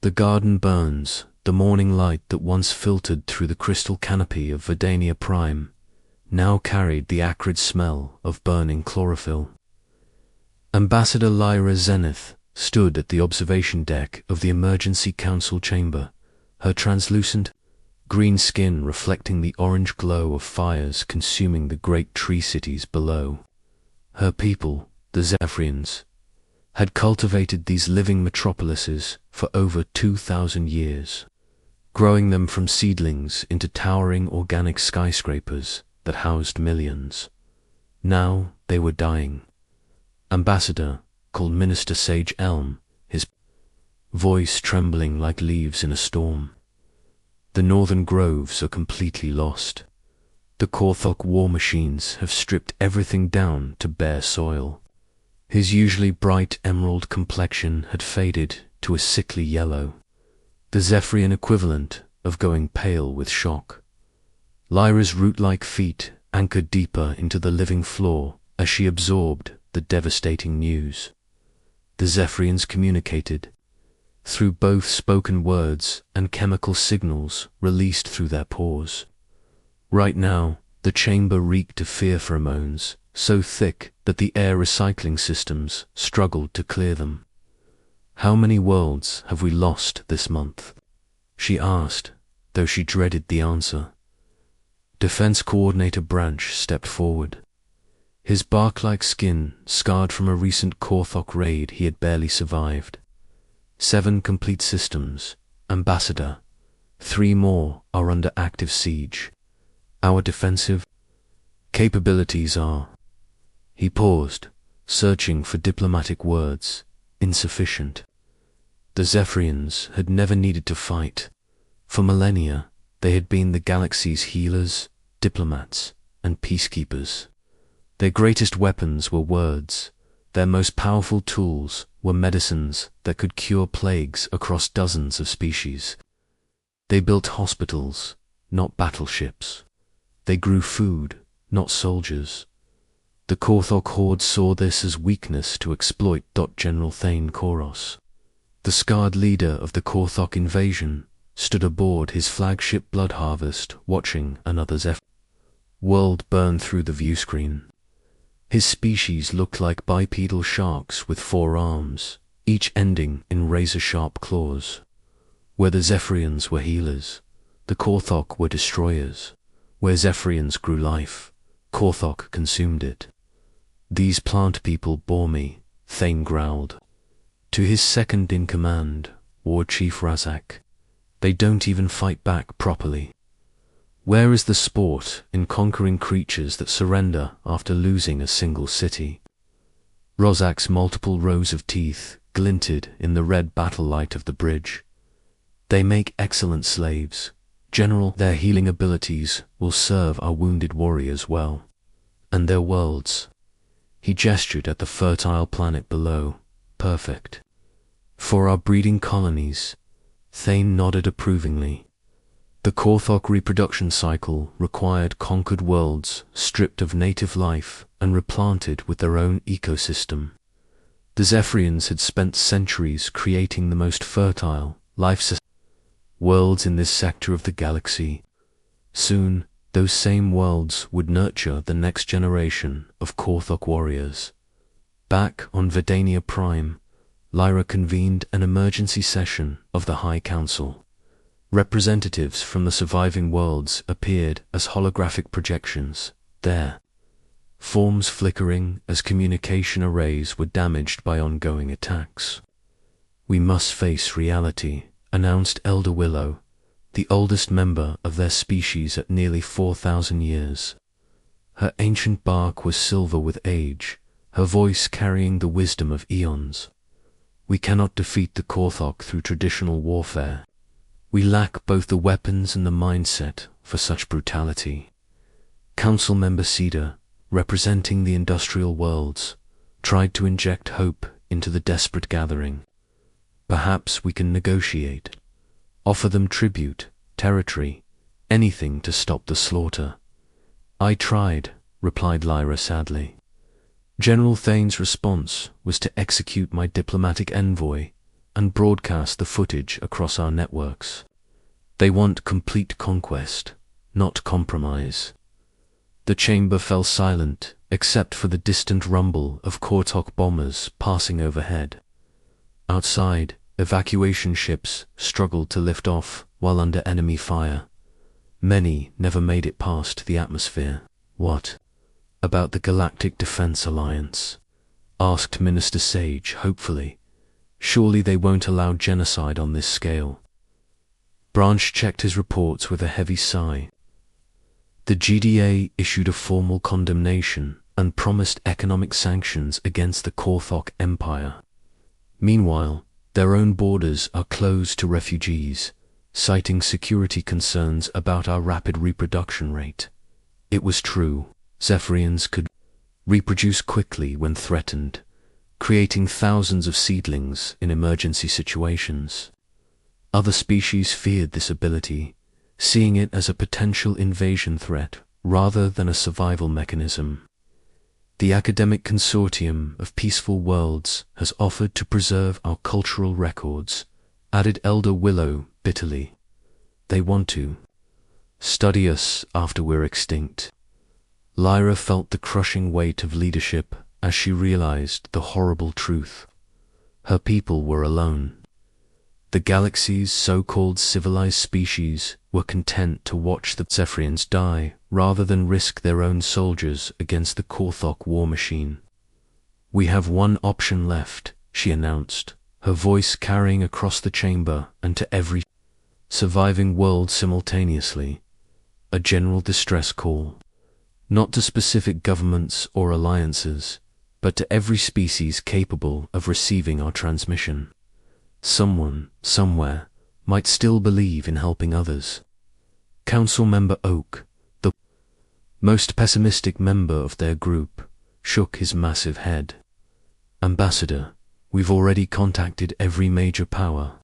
The garden burns, the morning light that once filtered through the crystal canopy of Verdania Prime now carried the acrid smell of burning chlorophyll. Ambassador Lyra Zenith stood at the observation deck of the Emergency Council chamber, her translucent, green skin reflecting the orange glow of fires consuming the great tree cities below. Her people, the Zephyrians, had cultivated these living metropolises for over 2,000 years, growing them from seedlings into towering organic skyscrapers that housed millions. Now they were dying. Ambassador called Minister Sage Elm, his voice trembling like leaves in a storm. The northern groves are completely lost. The Korthok war machines have stripped everything down to bare soil. His usually bright emerald complexion had faded to a sickly yellow, the Zephyrian equivalent of going pale with shock. Lyra's root-like feet anchored deeper into the living floor as she absorbed the devastating news. The Zephyrians communicated through both spoken words and chemical signals released through their pores. Right now, the chamber reeked of fear pheromones, so thick that the air recycling systems struggled to clear them. "How many worlds have we lost this month?" she asked, though she dreaded the answer. Defense Coordinator Branch stepped forward. His bark-like skin scarred from a recent Korthok raid he had barely survived. 7 complete systems, Ambassador. 3 more are under active siege. Our defensive capabilities are... He paused, searching for diplomatic words, insufficient. The Zephyrians had never needed to fight. For millennia, they had been the galaxy's healers, diplomats, and peacekeepers. Their greatest weapons were words. Their most powerful tools were medicines that could cure plagues across dozens of species. They built hospitals, not battleships. They grew food, not soldiers. The Korthok Horde saw this as weakness to exploit. General Thane Koros, the scarred leader of the Korthok invasion, stood aboard his flagship Blood Harvest watching another Zephyr world burn through the viewscreen. His species looked like bipedal sharks with 4 arms, each ending in razor-sharp claws. Where the Zephyrians were healers, the Korthok were destroyers. Where Zephyrians grew life, Korthok consumed it. "These plant people bore me," Thane growled. To his second-in-command, War Chief Razak, "They don't even fight back properly. Where is the sport in conquering creatures that surrender after losing a single city?" Rozak's multiple rows of teeth glinted in the red battle light of the bridge. "They make excellent slaves. General, their healing abilities will serve our wounded warriors well. And their worlds." He gestured at the fertile planet below. "Perfect. For our breeding colonies." Thane nodded approvingly. The Korthok reproduction cycle required conquered worlds stripped of native life and replanted with their own ecosystem. The Zephyrians had spent centuries creating the most fertile, life-sustaining worlds in this sector of the galaxy. Soon, those same worlds would nurture the next generation of Korthok warriors. Back on Verdania Prime, Lyra convened an emergency session of the High Council. Representatives from the surviving worlds appeared as holographic projections, their forms flickering as communication arrays were damaged by ongoing attacks. "We must face reality," announced Elder Willow, the oldest member of their species at nearly 4,000 years. Her ancient bark was silver with age, her voice carrying the wisdom of eons. "We cannot defeat the Korthok through traditional warfare. We lack both the weapons and the mindset for such brutality." Council member Cedar, representing the industrial worlds, tried to inject hope into the desperate gathering. "Perhaps we can negotiate. Offer them tribute, territory, anything to stop the slaughter." "I tried," replied Lyra sadly. "General Thane's response was to execute my diplomatic envoy, and broadcast the footage across our networks. They want complete conquest, not compromise. The chamber fell silent, except for the distant rumble of Kortok bombers passing overhead. Outside, evacuation ships struggled to lift off while under enemy fire. Many never made it past the atmosphere. "What about the Galactic Defense Alliance?" asked Minister Sage hopefully. "Surely they won't allow genocide on this scale." Branch checked his reports with a heavy sigh. The GDA issued a formal condemnation and promised economic sanctions against the Korthok Empire. Meanwhile, their own borders are closed to refugees, citing security concerns about our rapid reproduction rate. It was true, Zephyrians could reproduce quickly when threatened, creating thousands of seedlings in emergency situations. Other species feared this ability, seeing it as a potential invasion threat rather than a survival mechanism. The academic consortium of Peaceful Worlds has offered to preserve our cultural records, added Elder Willow bitterly. They want to study us after we're extinct. Lyra felt the crushing weight of leadership as she realized the horrible truth. Her people were alone. The galaxy's so-called civilized species were content to watch the Zephyrians die rather than risk their own soldiers against the Korthok war machine. "We have one option left," she announced, her voice carrying across the chamber and to every surviving world simultaneously. A general distress call. Not to specific governments or alliances, but to every species capable of receiving our transmission. Someone, somewhere, might still believe in helping others. Council Member Oak, the most pessimistic member of their group, shook his massive head. "Ambassador, we've already contacted every major power.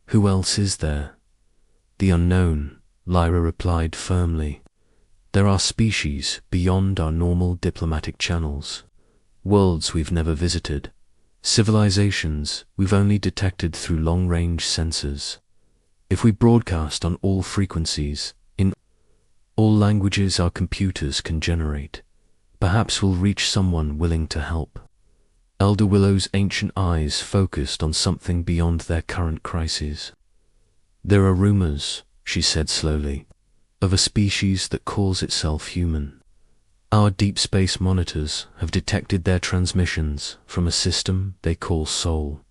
Who else is there?" "The unknown," Lyra replied firmly. "There are species beyond our normal diplomatic channels. Worlds we've never visited. Civilizations we've only detected through long-range sensors. If we broadcast on all frequencies, in all languages our computers can generate, perhaps we'll reach someone willing to help." Elder Willow's ancient eyes focused on something beyond their current crises. "There are rumors," she said slowly, "of a species that calls itself human. Our deep space monitors have detected their transmissions from a system they call Soul.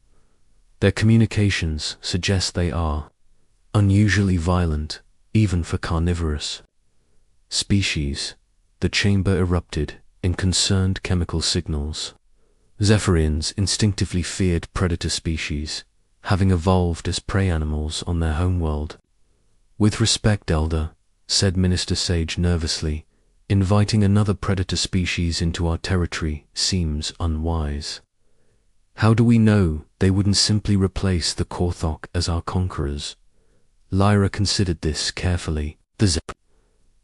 Their communications suggest they are unusually violent, even for carnivorous species." The chamber erupted in concerned chemical signals. Zephyrians instinctively feared predator species, having evolved as prey animals on their homeworld. "With respect, Elder," said Minister Sage nervously, "inviting another predator species into our territory seems unwise. How do we know they wouldn't simply replace the Korthok as our conquerors?" Lyra considered this carefully. The Zep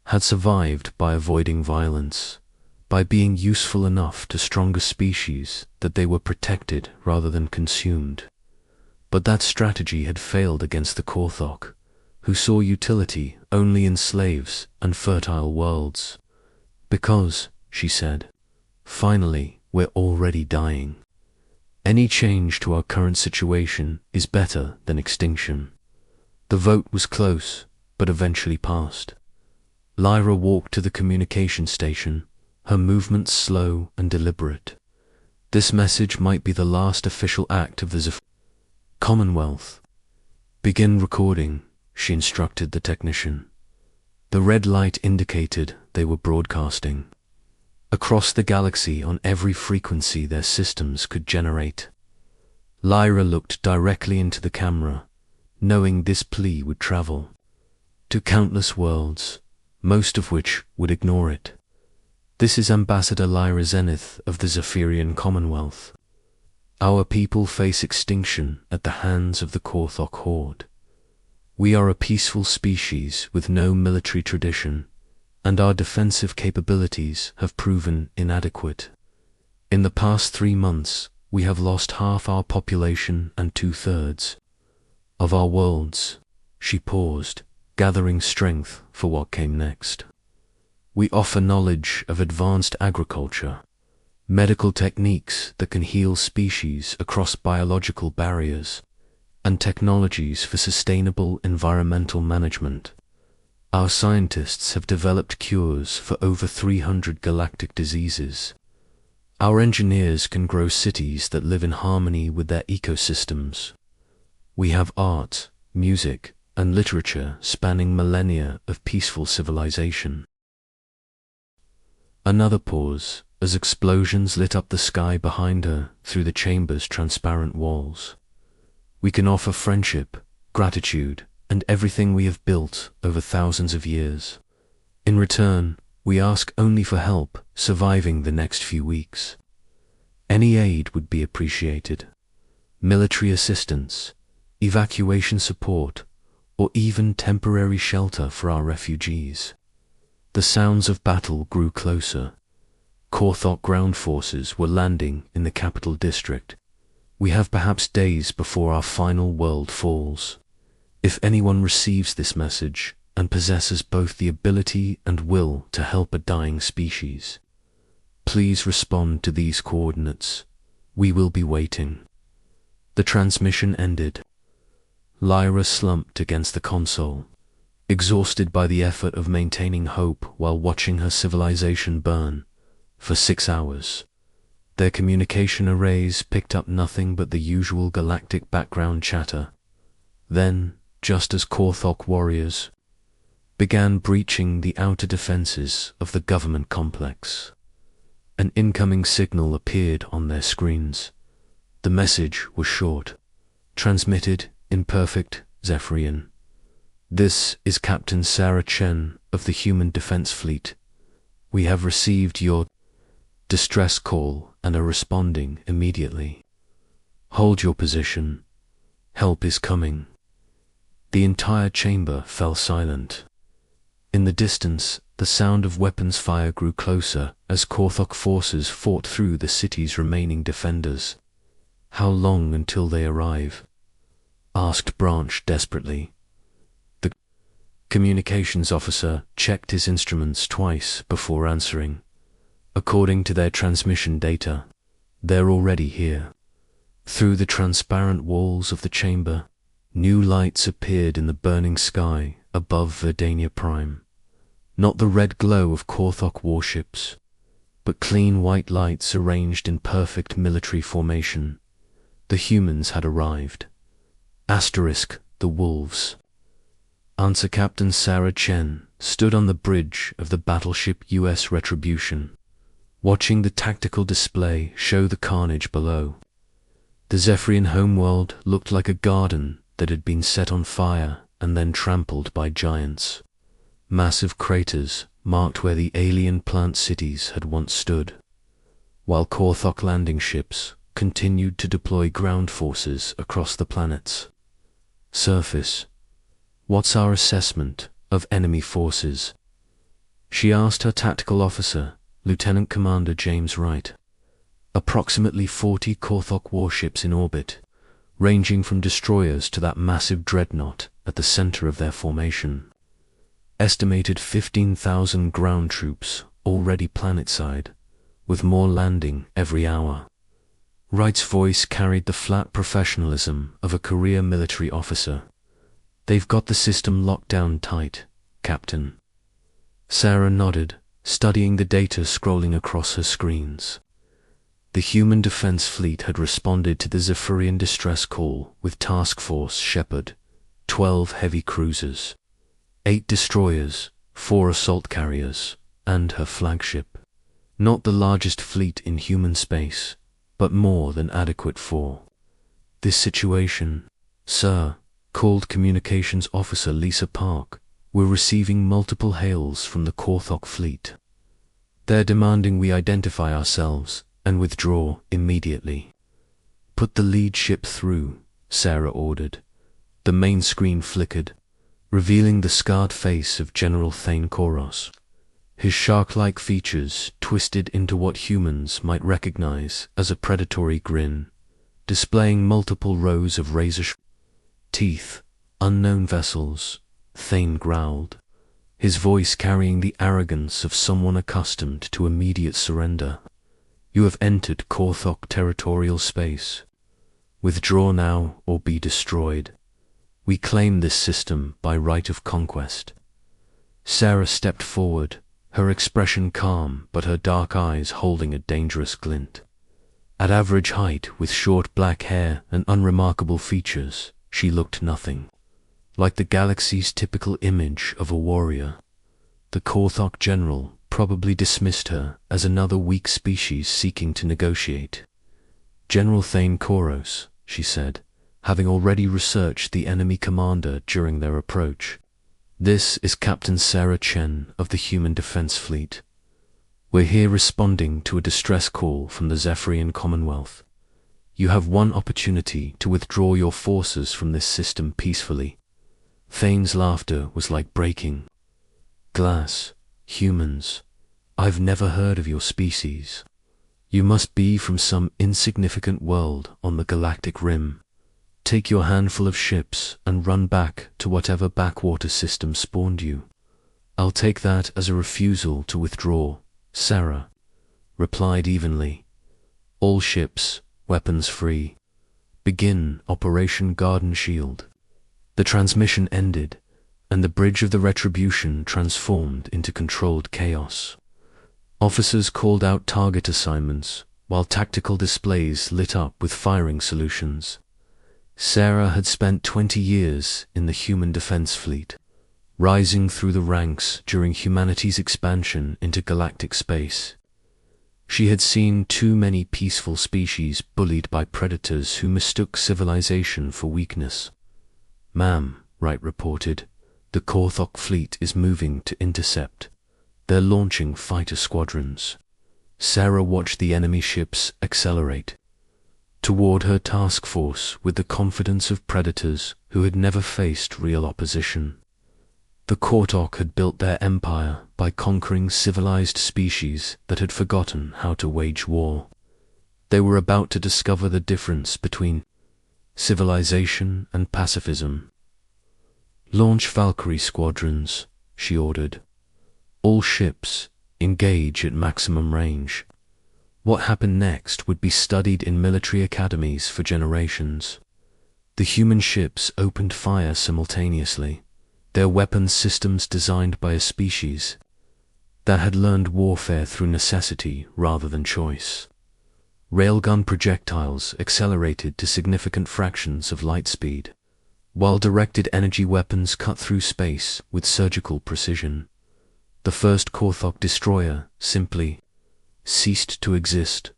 had survived by avoiding violence, by being useful enough to stronger species that they were protected rather than consumed. But that strategy had failed against the Korthok, who saw utility only in slaves and fertile worlds. "Because," she said, "finally, we're already dying. Any change to our current situation is better than extinction." The vote was close, but eventually passed. Lyra walked to the communication station, her movements slow and deliberate. This message might be the last official act of the Commonwealth. "Begin recording," she instructed the technician. The red light indicated they were broadcasting across the galaxy on every frequency their systems could generate. Lyra looked directly into the camera, knowing this plea would travel to countless worlds, most of which would ignore it. "This is Ambassador Lyra Zenith of the Zephyrian Commonwealth. Our people face extinction at the hands of the Korthok Horde. We are a peaceful species with no military tradition, and our defensive capabilities have proven inadequate. In the past 3 months, we have lost half our population and 2/3 of our worlds. She paused, gathering strength for what came next. We offer knowledge of advanced agriculture, medical techniques that can heal species across biological barriers, and technologies for sustainable environmental management. Our scientists have developed cures for over 300 galactic diseases. Our engineers can grow cities that live in harmony with their ecosystems. We have art, music, and literature spanning millennia of peaceful civilization. Another pause, as explosions lit up the sky behind her through the chamber's transparent walls. We can offer friendship, gratitude, and everything we have built over thousands of years. In return, we ask only for help surviving the next few weeks. Any aid would be appreciated. Military assistance, evacuation support, or even temporary shelter for our refugees. The sounds of battle grew closer. Korthok ground forces were landing in the capital district. We have perhaps days before our final world falls. If anyone receives this message and possesses both the ability and will to help a dying species, please respond to these coordinates. We will be waiting. The transmission ended. Lyra slumped against the console, exhausted by the effort of maintaining hope while watching her civilization burn for 6 hours. Their communication arrays picked up nothing but the usual galactic background chatter. Then, just as Korthok warriors began breaching the outer defenses of the government complex, an incoming signal appeared on their screens. The message was short, transmitted in perfect Zephyrian. "This is Captain Sarah Chen of the Human Defense Fleet. We have received your distress call and are responding immediately. Hold your position. Help is coming." The entire chamber fell silent. In the distance, the sound of weapons fire grew closer as Korthok forces fought through the city's remaining defenders. "How long until they arrive?" asked Branch desperately. The communications officer checked his instruments twice before answering. "According to their transmission data, they're already here." Through the transparent walls of the chamber, new lights appeared in the burning sky above Verdania Prime. Not the red glow of Korthok warships, but clean white lights arranged in perfect military formation. The humans had arrived. The wolves. Answer Captain Sarah Chen stood on the bridge of the battleship US Retribution, watching the tactical display show the carnage below. The Zephyrian homeworld looked like a garden that had been set on fire and then trampled by giants. Massive craters marked where the alien plant cities had once stood, while Korthok landing ships continued to deploy ground forces across the planets. "Surface, what's our assessment of enemy forces?" she asked her tactical officer, Lieutenant Commander James Wright. "Approximately 40 Korthok warships in orbit, ranging from destroyers to that massive dreadnought at the center of their formation. Estimated 15,000 ground troops already planetside, with more landing every hour." Wright's voice carried the flat professionalism of a career military officer. "They've got the system locked down tight, Captain." Sarah nodded, studying the data scrolling across her screens. The Human Defense Fleet had responded to the Zephyrian distress call with Task Force Shepherd, 12 heavy cruisers, 8 destroyers, 4 assault carriers, and her flagship. Not the largest fleet in human space, but more than adequate for this situation. "Sir," called Communications Officer Lisa Park, "we're receiving multiple hails from the Korthok fleet. They're demanding we identify ourselves and withdraw immediately." "Put the lead ship through," Sarah ordered. The main screen flickered, revealing the scarred face of General Thane Koros. his shark-like features twisted into what humans might recognize as a predatory grin, displaying multiple rows of razor-sharp teeth. Unknown vessels, Thane growled, his voice carrying the arrogance of someone accustomed to immediate surrender. You have entered Korthok territorial space. Withdraw now or be destroyed. We claim this system by right of conquest. Sarah stepped forward, her expression calm but her dark eyes holding a dangerous glint. At average height, with short black hair and unremarkable features, she looked nothing like the galaxy's typical image of a warrior. The Korthok general probably dismissed her as another weak species seeking to negotiate. General Thane Koros, she said, having already researched the enemy commander during their approach. This is Captain Sarah Chen of the Human Defense Fleet. We're here responding to a distress call from the Zephyrian Commonwealth. You have one opportunity to withdraw your forces from this system peacefully. Thane's laughter was like breaking glass. Humans, I've never heard of your species. You must be from some insignificant world on the galactic rim. Take your handful of ships and run back to whatever backwater system spawned you. I'll take that as a refusal to withdraw, Sarah replied evenly. All ships, weapons free. Begin Operation Garden Shield. The transmission ended, and the bridge of the Retribution transformed into controlled chaos. Officers called out target assignments, while tactical displays lit up with firing solutions. Sarah had spent 20 years in the Human Defense Fleet, rising through the ranks during humanity's expansion into galactic space. She had seen too many peaceful species bullied by predators who mistook civilization for weakness. Ma'am, Wright reported, the Korthok fleet is moving to intercept. They're launching fighter squadrons. Sarah watched the enemy ships accelerate toward her task force with the confidence of predators who had never faced real opposition. The Korthok had built their empire by conquering civilized species that had forgotten how to wage war. They were about to discover the difference between civilization and pacifism. Launch Valkyrie squadrons, she ordered. All ships, engage at maximum range. What happened next would be studied in military academies for generations. The human ships opened fire simultaneously, their weapons systems designed by a species that had learned warfare through necessity rather than choice. Railgun projectiles accelerated to significant fractions of light speed, while directed energy weapons cut through space with surgical precision. The first Korthok destroyer simply ceased to exist,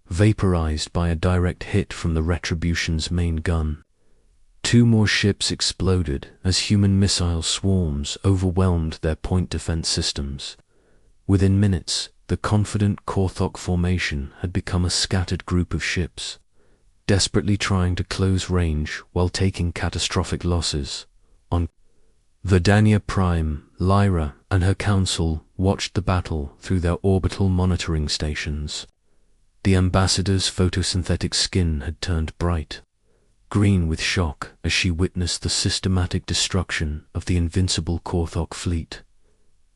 vaporized by a direct hit from the Retribution's main gun. 2 more ships exploded as human missile swarms overwhelmed their point defense systems. Within minutes, the confident Korthok formation had become a scattered group of ships, desperately trying to close range while taking catastrophic losses. On Verdania Prime, Lyra and her council watched the battle through their orbital monitoring stations. The ambassador's photosynthetic skin had turned bright green with shock as she witnessed the systematic destruction of the invincible Korthok fleet.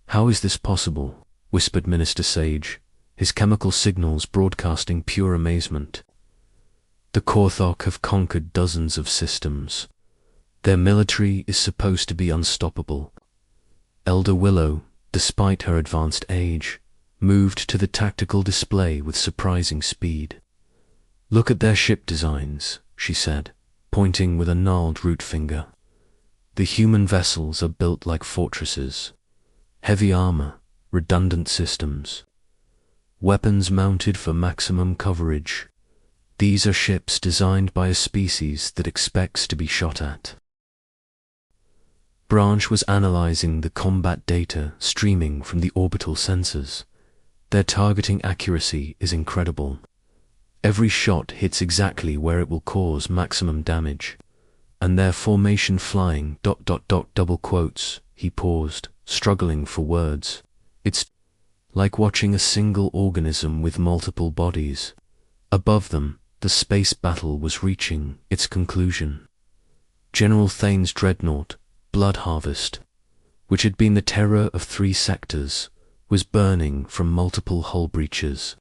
How is this possible? Whispered Minister Sage, his chemical signals broadcasting pure amazement. The Korthok have conquered dozens of systems. Their military is supposed to be unstoppable. Elder Willow, despite her advanced age, moved to the tactical display with surprising speed. Look at their ship designs, she said, pointing with a gnarled root finger. The human vessels are built like fortresses. Heavy armor, redundant systems. Weapons mounted for maximum coverage. These are ships designed by a species that expects to be shot at. Branch was analyzing the combat data streaming from the orbital sensors. Their targeting accuracy is incredible. Every shot hits exactly where it will cause maximum damage. And their formation flying ... He paused, struggling for words. It's like watching a single organism with multiple bodies. Above them, the space battle was reaching its conclusion. General Thane's dreadnought, Blood Harvest, which had been the terror of 3 sectors, was burning from multiple hull breaches.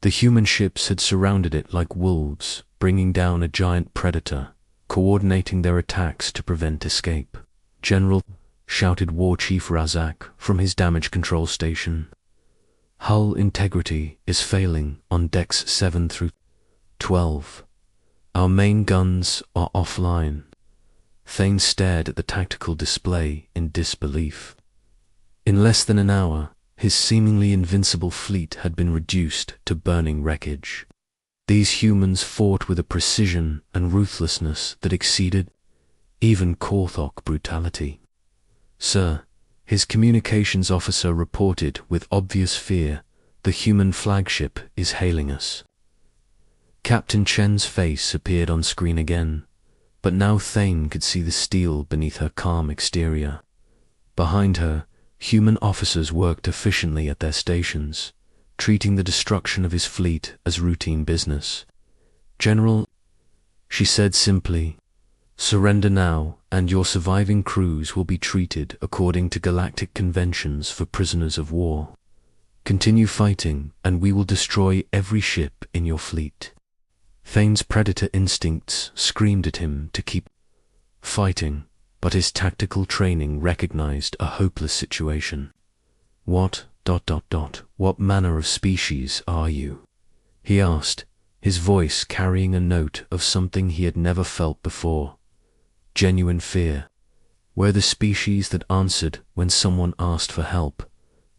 The human ships had surrounded it like wolves, bringing down a giant predator, coordinating their attacks to prevent escape. "General," shouted War Chief Razak from his damage control station. "Hull integrity is failing on decks 7 through 12. Our main guns are offline." Thane stared at the tactical display in disbelief. In less than an hour, his seemingly invincible fleet had been reduced to burning wreckage. These humans fought with a precision and ruthlessness that exceeded even Korthok brutality. "Sir," his communications officer reported with obvious fear, "the human flagship is hailing us." Captain Chen's face appeared on screen again, but now Thane could see the steel beneath her calm exterior. Behind her, human officers worked efficiently at their stations, treating the destruction of his fleet as routine business. "General," she said simply, "surrender now, and your surviving crews will be treated according to galactic conventions for prisoners of war. Continue fighting, and we will destroy every ship in your fleet." Thane's predator instincts screamed at him to keep fighting, but his tactical training recognized a hopeless situation. What manner of species are you?" he asked, his voice carrying a note of something he had never felt before. Genuine fear. "We're the species that answered when someone asked for help,"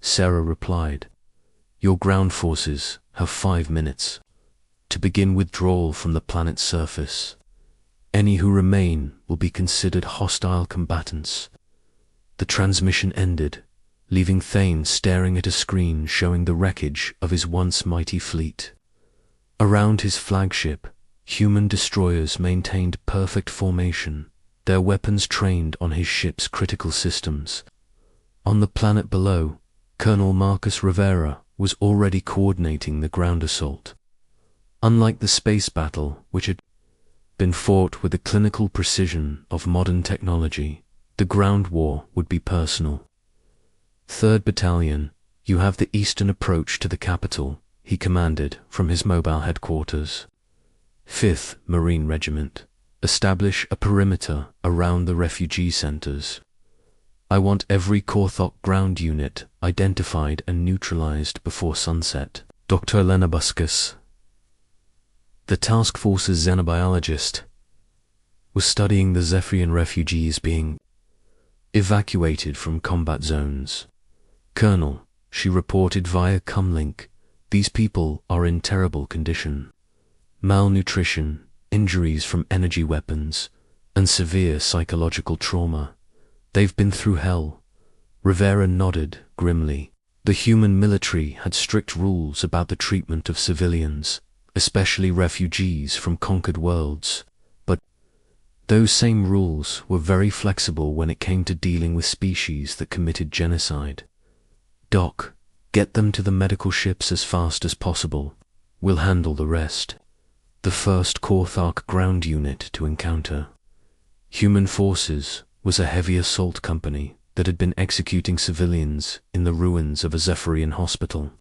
Sarah replied. "Your ground forces have 5 minutes to begin withdrawal from the planet's surface. Any who remain will be considered hostile combatants." The transmission ended, leaving Thane staring at a screen showing the wreckage of his once mighty fleet. Around his flagship, human destroyers maintained perfect formation, their weapons trained on his ship's critical systems. On the planet below, Colonel Marcus Rivera was already coordinating the ground assault. Unlike the space battle, which had been fought with the clinical precision of modern technology, the ground war would be personal. "3rd Battalion, you have the eastern approach to the capital," he commanded from his mobile headquarters. 5th Marine Regiment, establish a perimeter around the refugee centers. I want every Korthok ground unit identified and neutralized before sunset. Dr. Lenabuscus, the task force's xenobiologist, was studying the Zephyrian refugees being evacuated from combat zones. "Colonel," she reported via comlink, "these people are in terrible condition. Malnutrition, injuries from energy weapons, and severe psychological trauma. They've been through hell." Rivera nodded grimly. The human military had strict rules about the treatment of civilians, especially refugees from conquered worlds, but those same rules were very flexible when it came to dealing with species that committed genocide. "Doc, get them to the medical ships as fast as possible. We'll handle the rest." The first Korthok ground unit to encounter human forces was a heavy assault company that had been executing civilians in the ruins of a Zephyrian hospital.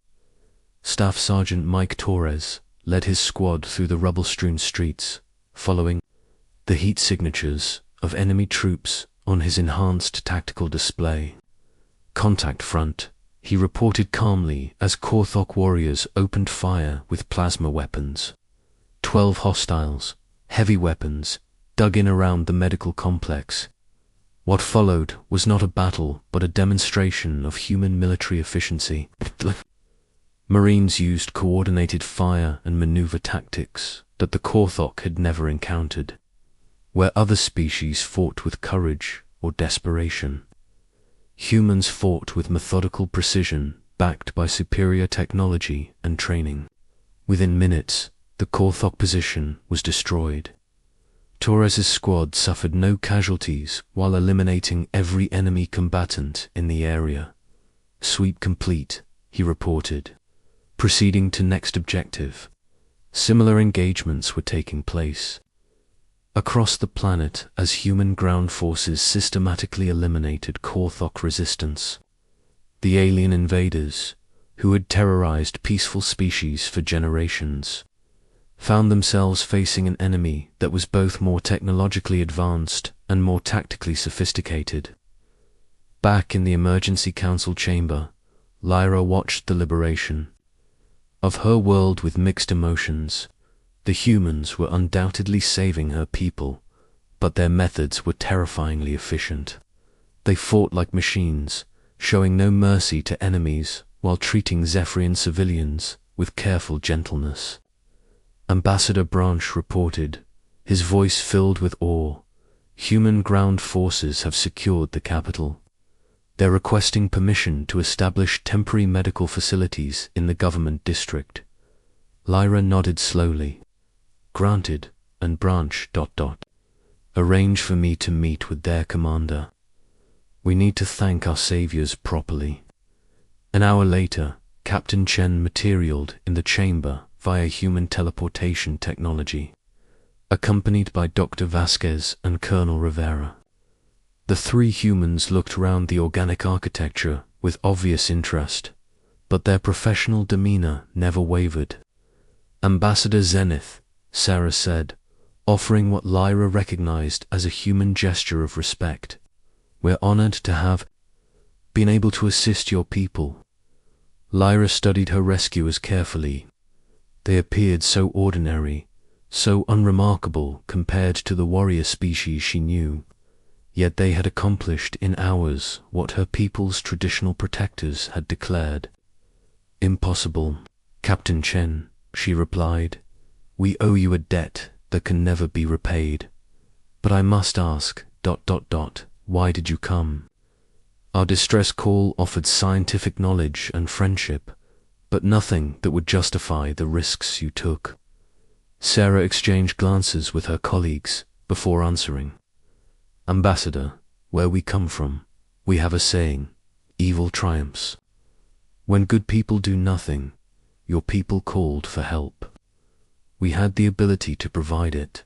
Staff Sergeant Mike Torres led his squad through the rubble-strewn streets, following the heat signatures of enemy troops on his enhanced tactical display. "Contact front," he reported calmly as Korthok warriors opened fire with plasma weapons. 12 hostiles, heavy weapons, dug in around the medical complex. What followed was not a battle, but a demonstration of human military efficiency. Marines used coordinated fire and maneuver tactics that the Korthok had never encountered, where other species fought with courage or desperation. Humans fought with methodical precision, backed by superior technology and training. Within minutes, the Korthok position was destroyed. Torres's squad suffered no casualties while eliminating every enemy combatant in the area. Sweep complete, he reported, proceeding to next objective. Similar engagements were taking place across the planet as human ground forces systematically eliminated Korthok resistance. The alien invaders, who had terrorized peaceful species for generations, found themselves facing an enemy that was both more technologically advanced and more tactically sophisticated. Back in the emergency council chamber, Lyra watched the liberation of her world with mixed emotions. The humans were undoubtedly saving her people, but their methods were terrifyingly efficient. They fought like machines, showing no mercy to enemies while treating Zephyrian civilians with careful gentleness. Ambassador Branch reported, his voice filled with awe. Human ground forces have secured the capital. They're requesting permission to establish temporary medical facilities in the government district. Lyra nodded slowly. Granted, and Branch ... Arrange for me to meet with their commander. We need to thank our saviors properly. An hour later, Captain Chen materialed in the chamber via human teleportation technology, accompanied by Dr. Vasquez and Colonel Rivera. The three humans looked round the organic architecture with obvious interest, but their professional demeanor never wavered. Ambassador Zenith, Sarah said, offering what Lyra recognized as a human gesture of respect. We're honored to have been able to assist your people. Lyra studied her rescuers carefully. They appeared so ordinary, so unremarkable compared to the warrior species she knew. Yet they had accomplished in hours what her people's traditional protectors had declared impossible. Captain Chen, she replied, we owe you a debt that can never be repaid. But I must ask, ... why did you come? Our distress call offered scientific knowledge and friendship, but nothing that would justify the risks you took. Sarah exchanged glances with her colleagues before answering. Ambassador, where we come from, we have a saying, evil triumphs. When good people do nothing, your people called for help. We had the ability to provide it.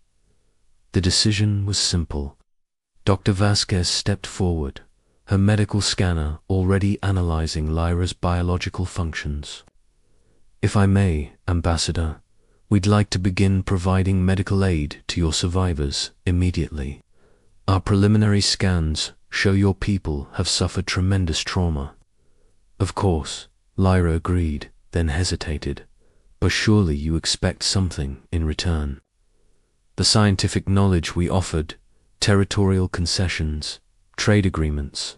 The decision was simple. Dr. Vasquez stepped forward, her medical scanner already analyzing Lyra's biological functions. If I may, Ambassador, we'd like to begin providing medical aid to your survivors immediately. Our preliminary scans show your people have suffered tremendous trauma. Of course, Lyra agreed, then hesitated. But surely you expect something in return. The scientific knowledge we offered, territorial concessions, trade agreements.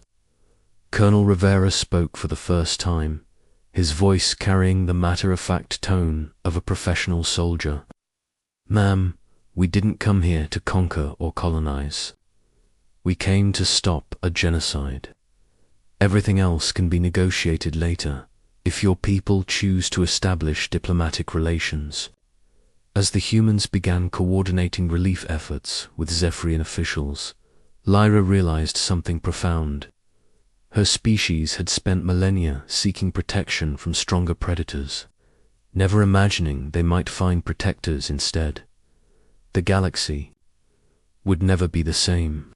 Colonel Rivera spoke for the first time, his voice carrying the matter-of-fact tone of a professional soldier. Ma'am, we didn't come here to conquer or colonize. We came to stop a genocide. Everything else can be negotiated later, if your people choose to establish diplomatic relations. As the humans began coordinating relief efforts with Zephyrian officials, Lyra realized something profound. Her species had spent millennia seeking protection from stronger predators, never imagining they might find protectors instead. The galaxy would never be the same.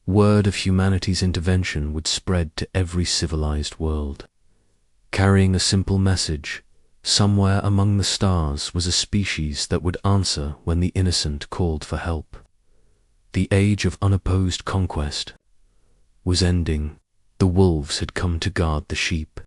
Word of humanity's intervention would spread to every civilized world. Carrying a simple message, somewhere among the stars was a species that would answer when the innocent called for help. The age of unopposed conquest was ending. The wolves had come to guard the sheep.